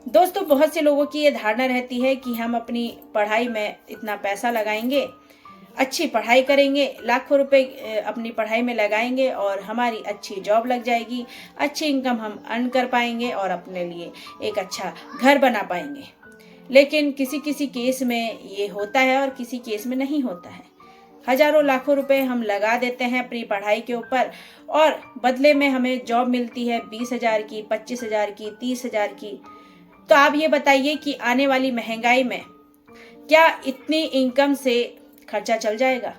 दोस्तों, बहुत से लोगों की ये धारणा रहती है कि हम अपनी पढ़ाई में इतना पैसा लगाएंगे, अच्छी पढ़ाई करेंगे, लाखों रुपए अपनी पढ़ाई में लगाएंगे और हमारी अच्छी जॉब लग जाएगी, अच्छी इनकम हम अर्न कर पाएंगे और अपने लिए एक अच्छा घर बना पाएंगे। लेकिन किसी किसी केस में ये होता है और किसी केस में नहीं होता है। हजारों लाखों रुपए हम लगा देते हैं अपनी पढ़ाई के ऊपर और बदले में हमें जॉब मिलती है 20,000 की, 25,000 की, 30,000 की। तो आप ये बताइए कि आने वाली महंगाई में क्या इतनी इनकम से खर्चा चल जाएगा?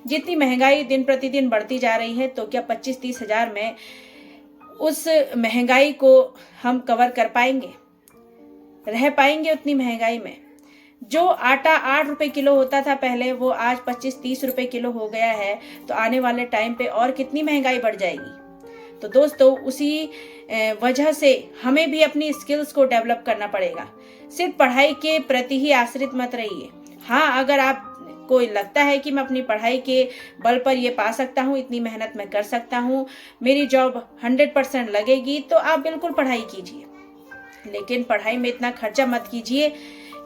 जितनी महंगाई दिन प्रतिदिन बढ़ती जा रही है, तो क्या 25-30 हजार में उस महंगाई को हम कवर कर पाएंगे? रह पाएंगे उतनी महंगाई में? जो आटा 8 रुपए किलो होता था पहले, वो आज 25-30 रुपए किलो हो गया है। तो आने वाले टाइम पे और कितनी महंगाई बढ़ जाएगी। तो दोस्तों, उसी वजह से हमें भी अपनी स्किल्स को डेवलप करना पड़ेगा। सिर्फ पढ़ाई के प्रति ही आश्रित मत रहिए। हाँ, अगर आप को लगता है कि मैं अपनी पढ़ाई के बल पर ये पा सकता हूँ, इतनी मेहनत मैं कर सकता हूँ, मेरी जॉब 100% लगेगी, तो आप बिल्कुल पढ़ाई कीजिए। लेकिन पढ़ाई में इतना खर्चा मत कीजिए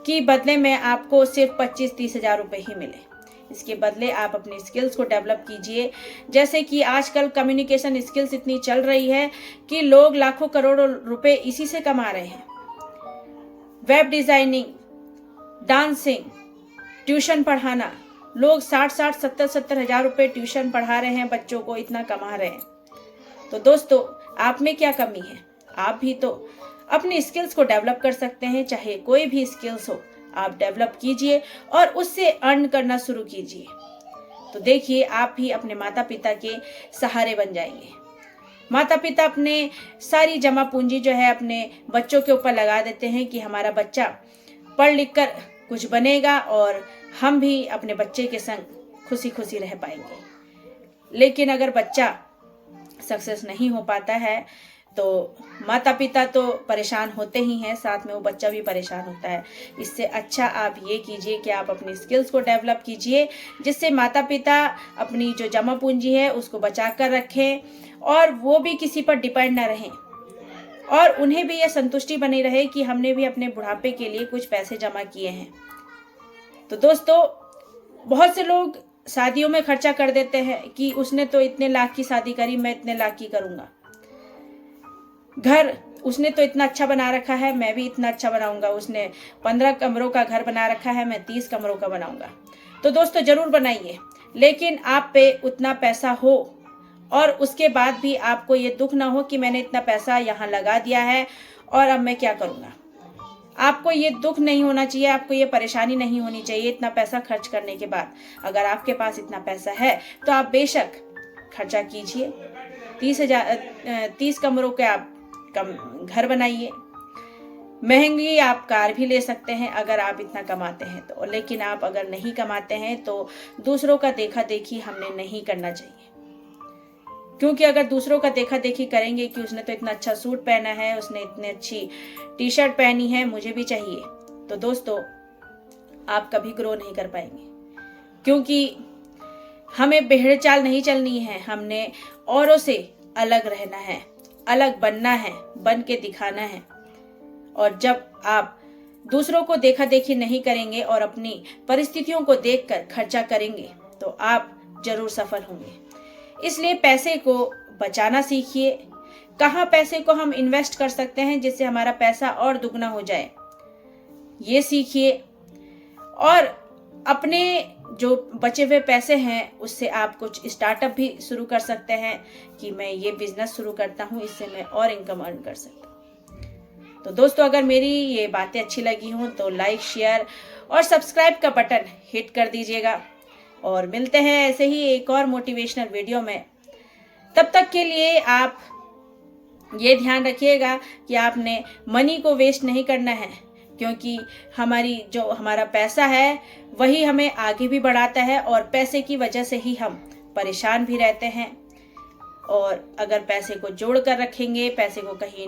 कि बदले में आपको सिर्फ 25-30 हजार रुपये ही मिले। इसके बदले आप अपनी स्किल्स को डेवलप कीजिए। जैसे कि आजकल कम्युनिकेशन स्किल्स इतनी चल रही है कि लोग लाखों करोड़ों रुपए इसी से कमा रहे हैं। वेब डिजाइनिंग, डांसिंग, ट्यूशन पढ़ाना, लोग 60-60, 70-70 हजार रुपए ट्यूशन पढ़ा रहे हैं बच्चों को, इतना कमा रहे हैं। तो दोस्तों, आप में क्या कमी है? आप भी तो अपनी स्किल्स को डेवलप कर सकते हैं। चाहे कोई भी स्किल्स हो, आप डेवलप कीजिए और उससे अर्न करना शुरू कीजिए। तो देखिए, आप भी अपने माता पिता के सहारे बन जाएंगे। माता पिता अपने सारी जमा पूंजी जो है अपने बच्चों के ऊपर लगा देते हैं कि हमारा बच्चा पढ़ लिख कर कुछ बनेगा और हम भी अपने बच्चे के संग खुशी खुशी रह पाएंगे। लेकिन अगर बच्चा सक्सेस नहीं हो पाता है, तो माता पिता तो परेशान होते ही हैं, साथ में वो बच्चा भी परेशान होता है। इससे अच्छा आप ये कीजिए कि आप अपनी स्किल्स को डेवलप कीजिए, जिससे माता पिता अपनी जो जमा पूंजी है उसको बचा कर रखें और वो भी किसी पर डिपेंड ना रहें, और उन्हें भी यह संतुष्टि बनी रहे कि हमने भी अपने बुढ़ापे के लिए कुछ पैसे जमा किए हैं। तो दोस्तों, बहुत से लोग शादियों में खर्चा कर देते हैं कि उसने तो इतने लाख की शादी करी, मैं इतने लाख की करूंगा। घर उसने तो इतना अच्छा बना रखा है, मैं भी इतना अच्छा बनाऊंगा। उसने 15 कमरों का घर बना रखा है, मैं 30 कमरों का बनाऊंगा। तो दोस्तों, जरूर बनाइए, लेकिन आप पे उतना पैसा हो और उसके बाद भी आपको ये दुख ना हो कि मैंने इतना पैसा यहाँ लगा दिया है और अब मैं क्या करूँगा। आपको ये दुख नहीं होना चाहिए, आपको ये परेशानी नहीं होनी चाहिए इतना पैसा खर्च करने के बाद। अगर आपके पास इतना पैसा है तो आप बेशक खर्चा कीजिए। 30 कमरों के आप घर बनाइए। महंगी आप कार भी ले सकते हैं अगर आप इतना कमाते हैं तो। लेकिन आप अगर नहीं कमाते हैं तो दूसरों का देखा देखी हमने नहीं करना चाहिए, क्योंकि अगर दूसरों का देखा देखी करेंगे कि उसने तो इतना अच्छा सूट पहना है, उसने इतनी अच्छी टी शर्ट पहनी है, मुझे भी चाहिए, तो दोस्तों आप कभी ग्रो नहीं कर पाएंगे। क्योंकि हमें भेड़ चाल नहीं चलनी है, हमने औरों से अलग रहना है, अलग बनना है, बन के दिखाना है। और जब आप दूसरों को देखा देखी नहीं करेंगे और अपनी परिस्थितियों को देखकर खर्चा करेंगे तो आप जरूर सफल होंगे। इसलिए पैसे को बचाना सीखिए। कहाँ पैसे को हम इन्वेस्ट कर सकते हैं जिससे हमारा पैसा और दुगना हो जाए, ये सीखिए। और अपने जो बचे हुए पैसे हैं उससे आप कुछ स्टार्टअप भी शुरू कर सकते हैं कि मैं ये बिजनेस शुरू करता हूँ, इससे मैं और इनकम अर्न कर सकता हूँ। तो दोस्तों, अगर मेरी ये बातें अच्छी लगी हों तो लाइक, शेयर और सब्सक्राइब का बटन हिट कर दीजिएगा। और मिलते हैं ऐसे ही एक और मोटिवेशनल वीडियो में। तब तक के लिए आप ये ध्यान रखिएगा कि आपने मनी को वेस्ट नहीं करना है, क्योंकि हमारा पैसा है वही हमें आगे भी बढ़ाता है और पैसे की वजह से ही हम परेशान भी रहते हैं। और अगर पैसे को जोड़ कर रखेंगे, पैसे को कहीं